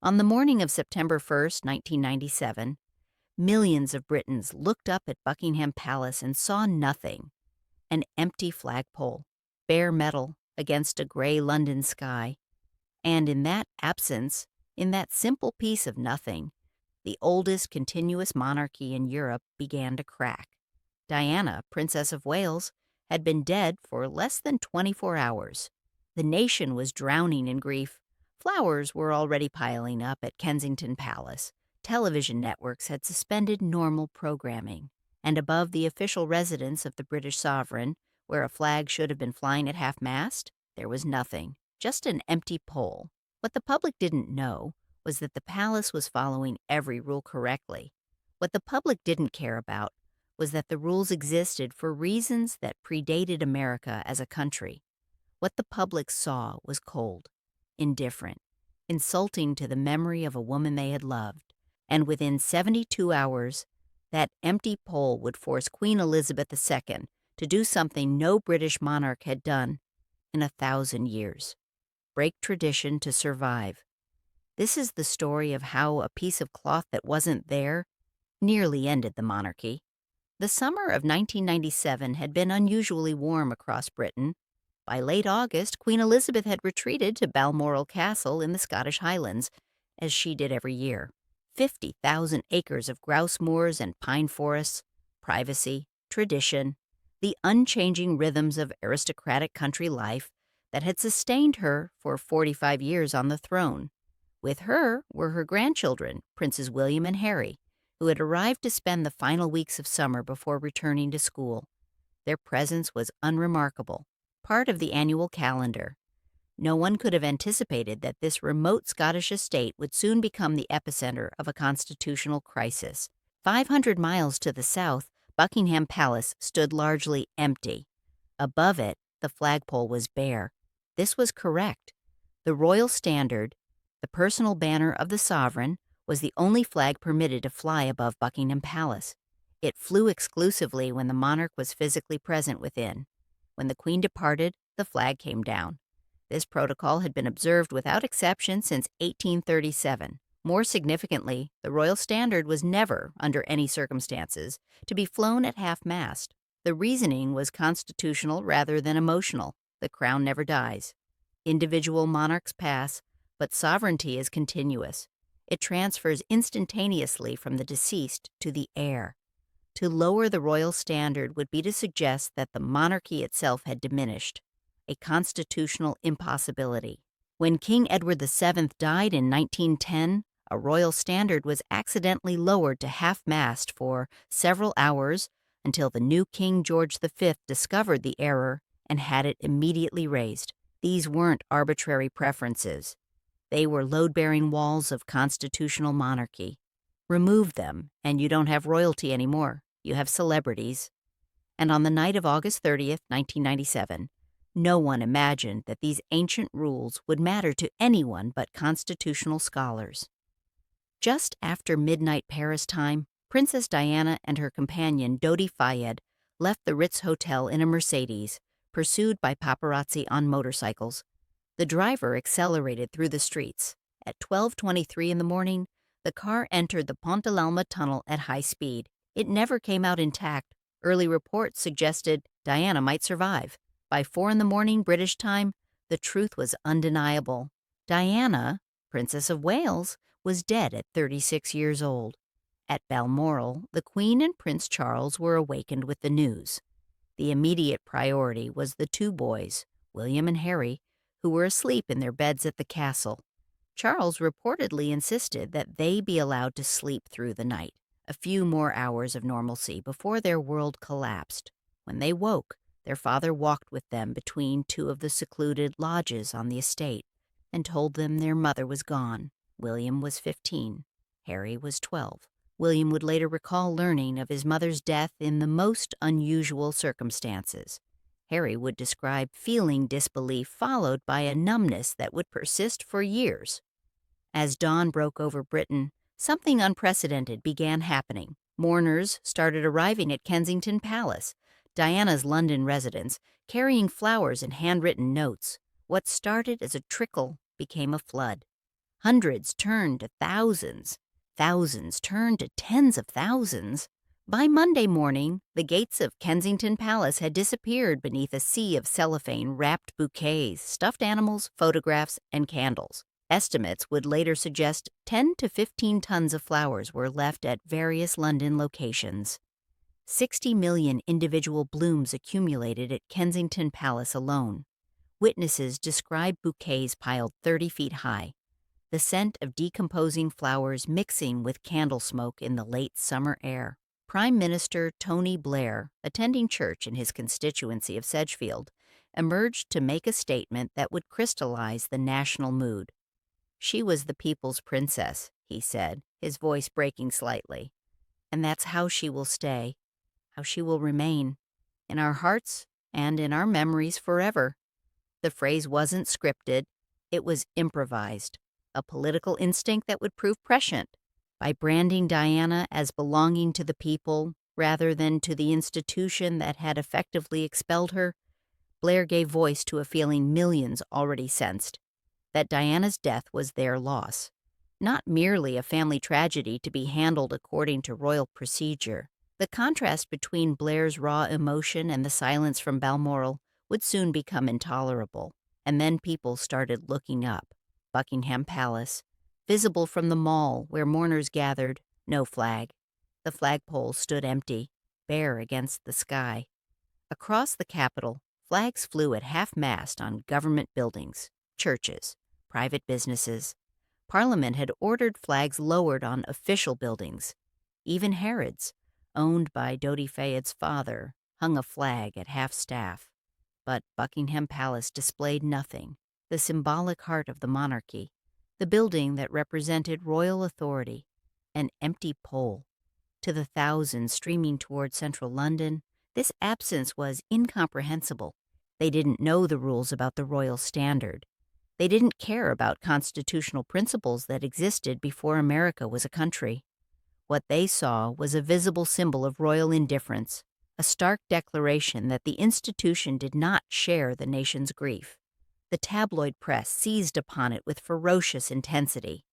On the morning of September 1st, 1997, millions of Britons looked up at Buckingham Palace and saw nothing: an empty flagpole, bare metal against a gray London sky. And in that absence, in that simple piece of nothing, the oldest continuous monarchy in Europe began to crack. Diana, Princess of Wales, had been dead for less than 24 hours. The nation was drowning in grief. Flowers were already piling up at Kensington Palace. Television networks had suspended normal programming. And above the official residence of the British sovereign, where a flag should have been flying at half-mast, there was nothing, just an empty pole. What the public didn't know was that the palace was following every rule correctly. What the public didn't care about was that the rules existed for reasons that predated America as a country. What the public saw was cold, indifferent, insulting to the memory of a woman they had loved. And within 72 hours, that empty pole would force Queen Elizabeth II to do something no British monarch had done in 1,000 years: break tradition to survive. This is the story of how a piece of cloth that wasn't there nearly ended the monarchy. The summer of 1997 had been unusually warm across Britain. By late August, Queen Elizabeth had retreated to Balmoral Castle in the Scottish Highlands, as she did every year. 50,000 acres of grouse moors and pine forests, privacy, tradition, the unchanging rhythms of aristocratic country life that had sustained her for 45 years on the throne. With her were her grandchildren, Princes William and Harry, who had arrived to spend the final weeks of summer before returning to school. Their presence was unremarkable, part of the annual calendar. No one could have anticipated that this remote Scottish estate would soon become the epicenter of a constitutional crisis. 500 miles to the south, Buckingham Palace stood largely empty. Above it, the flagpole was bare. This was correct. The royal standard, the personal banner of the sovereign, was the only flag permitted to fly above Buckingham Palace. It flew exclusively when the monarch was physically present within. When the Queen departed, the flag came down. This protocol had been observed without exception since 1837. More significantly, the royal standard was never, under any circumstances, to be flown at half-mast. The reasoning was constitutional rather than emotional. The crown never dies. Individual monarchs pass, but sovereignty is continuous. It transfers instantaneously from the deceased to the heir. To lower the royal standard would be to suggest that the monarchy itself had diminished, a constitutional impossibility. When King Edward VII died in 1910, a royal standard was accidentally lowered to half-mast for several hours until the new King George V discovered the error and had it immediately raised. These weren't arbitrary preferences. They were load-bearing walls of constitutional monarchy. Remove them, and you don't have royalty anymore. You have celebrities. And on the night of August 30th, 1997, no one imagined that these ancient rules would matter to anyone but constitutional scholars. Just after midnight Paris time, Princess Diana and her companion Dodi Fayed left the Ritz Hotel in a Mercedes, pursued by paparazzi on motorcycles. The driver accelerated through the streets. At 12:23 in the morning, the car entered the Pont de l'Alma tunnel at high speed. It never came out intact. Early reports suggested Diana might survive. By 4 in the morning British time, the truth was undeniable. Diana, Princess of Wales, was dead at 36 years old. At Balmoral, the Queen and Prince Charles were awakened with the news. The immediate priority was the two boys, William and Harry, who were asleep in their beds at the castle. Charles reportedly insisted that they be allowed to sleep through the night, a few more hours of normalcy before their world collapsed. When they woke, their father walked with them between two of the secluded lodges on the estate and told them their mother was gone. William was 15. Harry was 12. William would later recall learning of his mother's death in the most unusual circumstances. Harry would describe feeling disbelief followed by a numbness that would persist for years. As dawn broke over Britain, something unprecedented began happening. Mourners started arriving at Kensington Palace, Diana's London residence, carrying flowers and handwritten notes. What started as a trickle became a flood. Hundreds turned to thousands. Thousands turned to tens of thousands. By Monday morning, the gates of Kensington Palace had disappeared beneath a sea of cellophane-wrapped bouquets, stuffed animals, photographs, and candles. Estimates would later suggest 10 to 15 tons of flowers were left at various London locations. 60 million individual blooms accumulated at Kensington Palace alone. Witnesses described bouquets piled 30 feet high, the scent of decomposing flowers mixing with candle smoke in the late summer air. Prime Minister Tony Blair, attending church in his constituency of Sedgefield, emerged to make a statement that would crystallize the national mood. "She was the people's princess," he said, his voice breaking slightly. "And that's how she will stay, how she will remain, in our hearts and in our memories forever." The phrase wasn't scripted, it was improvised, a political instinct that would prove prescient. By branding Diana as belonging to the people rather than to the institution that had effectively expelled her, Blair gave voice to a feeling millions already sensed, that Diana's death was their loss, not merely a family tragedy to be handled according to royal procedure. The contrast between Blair's raw emotion and the silence from Balmoral would soon become intolerable, and then people started looking up. Buckingham Palace, visible from the mall where mourners gathered, no flag. The flagpole stood empty, bare against the sky. Across the capital, flags flew at half-mast on government buildings, churches, private businesses. Parliament had ordered flags lowered on official buildings. Even Harrods, owned by Dodi Fayed's father, hung a flag at half-staff. But Buckingham Palace displayed nothing, the symbolic heart of the monarchy, the building that represented royal authority, an empty pole. To the thousands streaming toward central London, this absence was incomprehensible. They didn't know the rules about the royal standard. They didn't care about constitutional principles that existed before America was a country. What they saw was a visible symbol of royal indifference, a stark declaration that the institution did not share the nation's grief. The tabloid press seized upon it with ferocious intensity.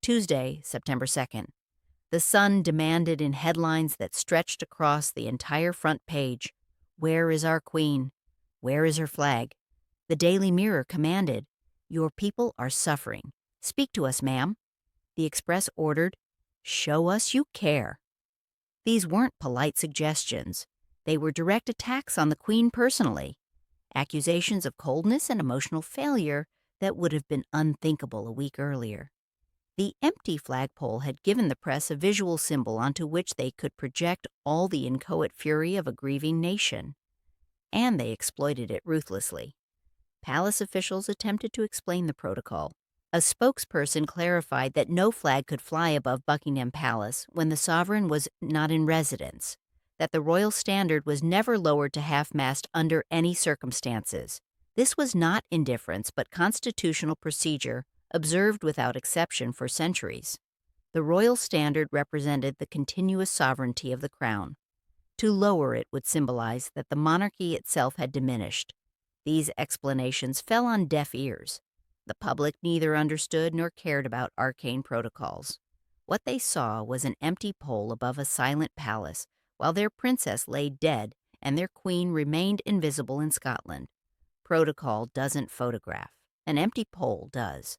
Tuesday, September 2nd. The Sun demanded in headlines that stretched across the entire front page, "Where is our Queen? Where is her flag?" The Daily Mirror commanded, "Your people are suffering. Speak to us, ma'am." The Express ordered, "Show us you care." These weren't polite suggestions. They were direct attacks on the Queen personally, accusations of coldness and emotional failure that would have been unthinkable a week earlier. The empty flagpole had given the press a visual symbol onto which they could project all the inchoate fury of a grieving nation. And they exploited it ruthlessly. Palace officials attempted to explain the protocol. A spokesperson clarified that no flag could fly above Buckingham Palace when the sovereign was not in residence, that the royal standard was never lowered to half-mast under any circumstances. This was not indifference but constitutional procedure observed without exception for centuries. The royal standard represented the continuous sovereignty of the crown. To lower it would symbolize that the monarchy itself had diminished. These explanations fell on deaf ears. The public neither understood nor cared about arcane protocols. What they saw was an empty pole above a silent palace, while their princess lay dead and their queen remained invisible in Scotland. Protocol doesn't photograph. An empty pole does.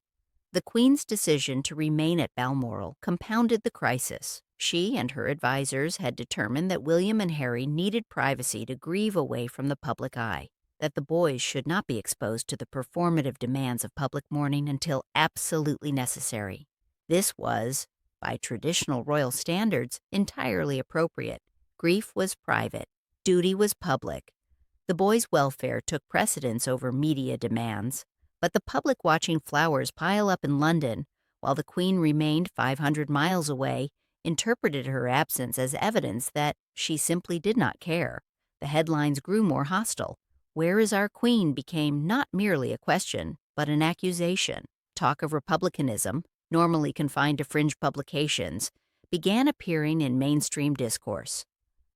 The Queen's decision to remain at Balmoral compounded the crisis. She and her advisors had determined that William and Harry needed privacy to grieve away from the public eye, that the boys should not be exposed to the performative demands of public mourning until absolutely necessary. This was, by traditional royal standards, entirely appropriate. Grief was private. Duty was public. The boys' welfare took precedence over media demands. But the public watching flowers pile up in London, while the Queen remained 500 miles away, interpreted her absence as evidence that she simply did not care. The headlines grew more hostile. "Where is our Queen?" became not merely a question, but an accusation. Talk of republicanism, normally confined to fringe publications, began appearing in mainstream discourse.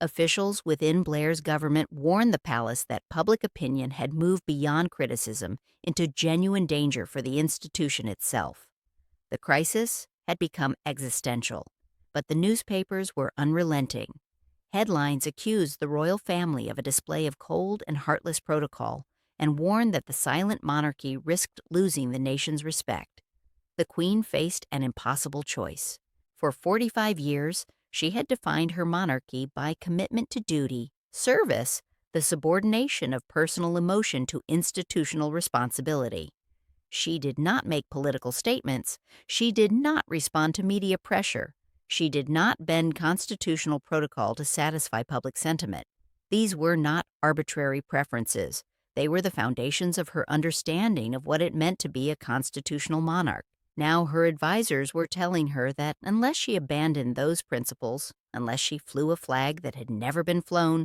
Officials within Blair's government warned the palace that public opinion had moved beyond criticism into genuine danger for the institution itself. The crisis had become existential, but the newspapers were unrelenting. Headlines accused the royal family of a display of cold and heartless protocol and warned that the silent monarchy risked losing the nation's respect. The Queen faced an impossible choice. For 45 years, she had defined her monarchy by commitment to duty, service, the subordination of personal emotion to institutional responsibility. She did not make political statements. She did not respond to media pressure. She did not bend constitutional protocol to satisfy public sentiment. These were not arbitrary preferences. They were the foundations of her understanding of what it meant to be a constitutional monarch. Now her advisors were telling her that unless she abandoned those principles, unless she flew a flag that had never been flown,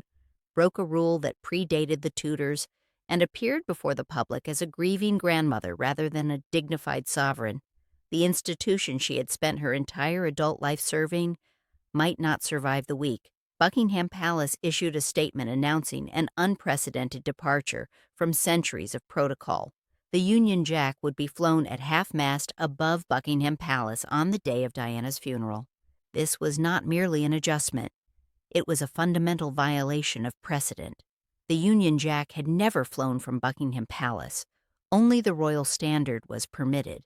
broke a rule that predated the Tudors, and appeared before the public as a grieving grandmother rather than a dignified sovereign, the institution she had spent her entire adult life serving might not survive the week. Buckingham Palace issued a statement announcing an unprecedented departure from centuries of protocol. The Union Jack would be flown at half-mast above Buckingham Palace on the day of Diana's funeral. This was not merely an adjustment. It was a fundamental violation of precedent. The Union Jack had never flown from Buckingham Palace. Only the Royal Standard was permitted.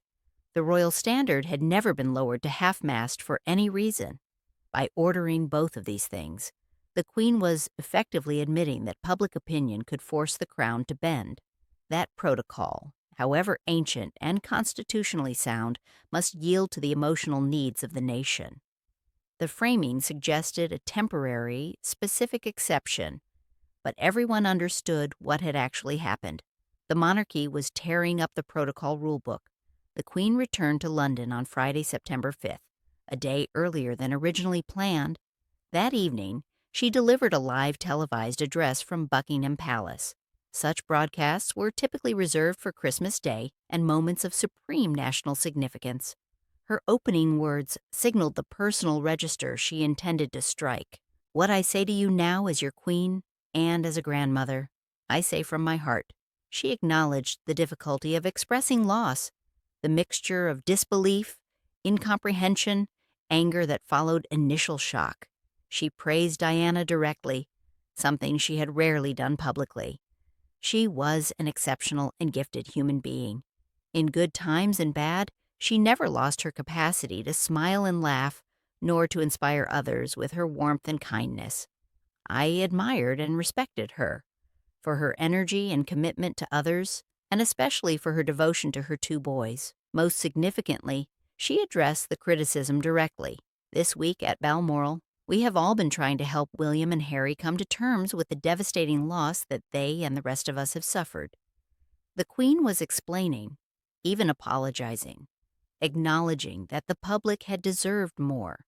The Royal Standard had never been lowered to half-mast for any reason. By ordering both of these things, the Queen was effectively admitting that public opinion could force the Crown to bend. That protocol, however ancient and constitutionally sound, must yield to the emotional needs of the nation. The framing suggested a temporary, specific exception, but everyone understood what had actually happened. The monarchy was tearing up the protocol rulebook. The Queen returned to London on Friday, September 5th, a day earlier than originally planned. That evening, she delivered a live televised address from Buckingham Palace. Such broadcasts were typically reserved for Christmas Day and moments of supreme national significance. Her opening words signaled the personal register she intended to strike. "What I say to you now as your queen and as a grandmother, I say from my heart." She acknowledged the difficulty of expressing loss, the mixture of disbelief, incomprehension, anger that followed initial shock. She praised Diana directly, something she had rarely done publicly. She was an exceptional and gifted human being. In good times and bad, she never lost her capacity to smile and laugh, nor to inspire others with her warmth and kindness. I admired and respected her for her energy and commitment to others, and especially for her devotion to her two boys. Most significantly, she addressed the criticism directly. This week at Balmoral, we have all been trying to help William and Harry come to terms with the devastating loss that they and the rest of us have suffered. The Queen was explaining, even apologizing, acknowledging that the public had deserved more.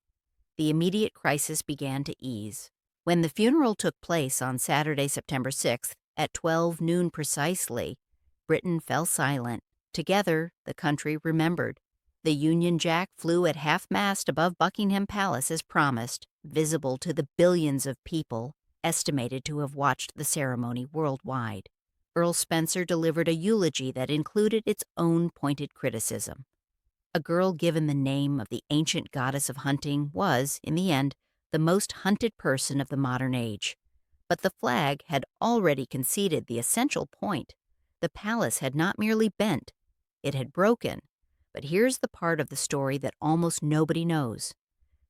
The immediate crisis began to ease. When the funeral took place on Saturday, September 6th, at 12 noon precisely, Britain fell silent. Together, the country remembered. The Union Jack flew at half-mast above Buckingham Palace as promised, visible to the billions of people estimated to have watched the ceremony worldwide. Earl Spencer delivered a eulogy that included its own pointed criticism. A girl given the name of the ancient goddess of hunting was, in the end, the most hunted person of the modern age. But the flag had already conceded the essential point. The palace had not merely bent, it had broken. But here's the part of the story that almost nobody knows.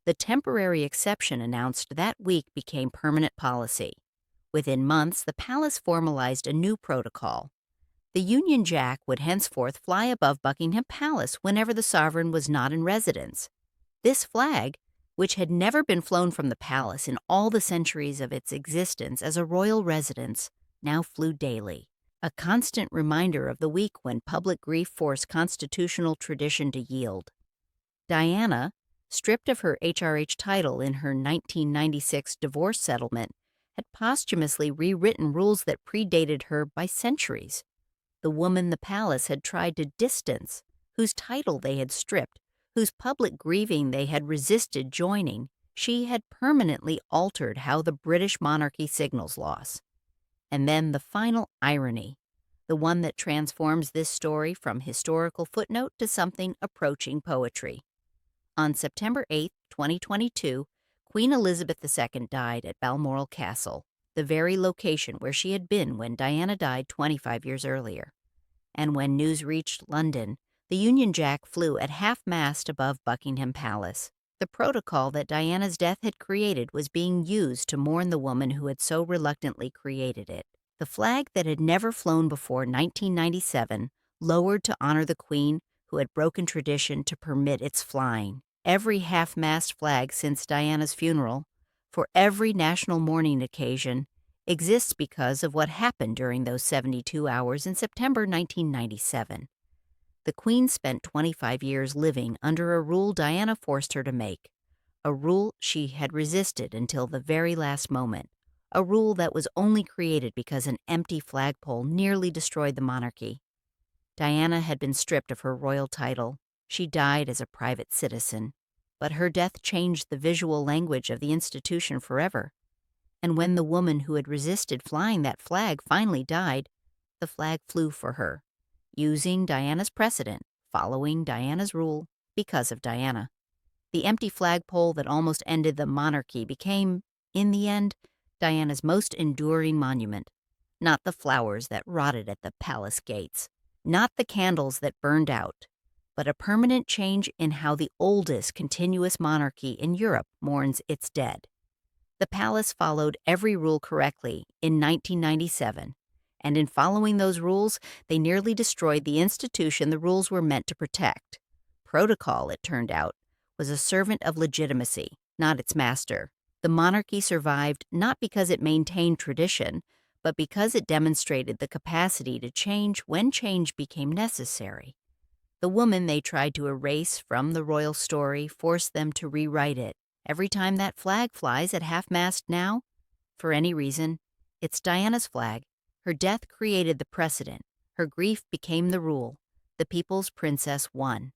The temporary exception announced that week became permanent policy. Within months, the palace formalized a new protocol. The Union Jack would henceforth fly above Buckingham Palace whenever the sovereign was not in residence. This flag, which had never been flown from the palace in all the centuries of its existence as a royal residence, now flew daily, a constant reminder of the week when public grief forced constitutional tradition to yield. Diana, stripped of her HRH title in her 1996 divorce settlement, had posthumously rewritten rules that predated her by centuries. The woman the palace had tried to distance, whose title they had stripped, whose public grieving they had resisted joining, she had permanently altered how the British monarchy signals loss. And then the final irony. the one that transforms this story from historical footnote to something approaching poetry. On September 8, 2022, Queen Elizabeth II died at Balmoral Castle, the very location where she had been when Diana died 25 years earlier. And when news reached London, the Union Jack flew at half-mast above Buckingham Palace. The protocol that Diana's death had created was being used to mourn the woman who had so reluctantly created it. The flag that had never flown before 1997 lowered to honor the Queen who had broken tradition to permit its flying. Every half-mast flag since Diana's funeral, for every national mourning occasion, exists because of what happened during those 72 hours in September 1997. The Queen spent 25 years living under a rule Diana forced her to make, a rule she had resisted until the very last moment, a rule that was only created because an empty flagpole nearly destroyed the monarchy. Diana had been stripped of her royal title. She died as a private citizen, but her death changed the visual language of the institution forever. And when the woman who had resisted flying that flag finally died, the flag flew for her, using Diana's precedent, following Diana's rule, because of Diana. The empty flagpole that almost ended the monarchy became, in the end, Diana's most enduring monument. Not the flowers that rotted at the palace gates, not the candles that burned out, but a permanent change in how the oldest continuous monarchy in Europe mourns its dead. The palace followed every rule correctly in 1997, and in following those rules, they nearly destroyed the institution the rules were meant to protect. Protocol, it turned out, was a servant of legitimacy, not its master. The monarchy survived not because it maintained tradition, but because it demonstrated the capacity to change when change became necessary. The woman they tried to erase from the royal story forced them to rewrite it. Every time that flag flies at half-mast now, for any reason, it's Diana's flag. Her death created the precedent. Her grief became the rule. The people's princess won.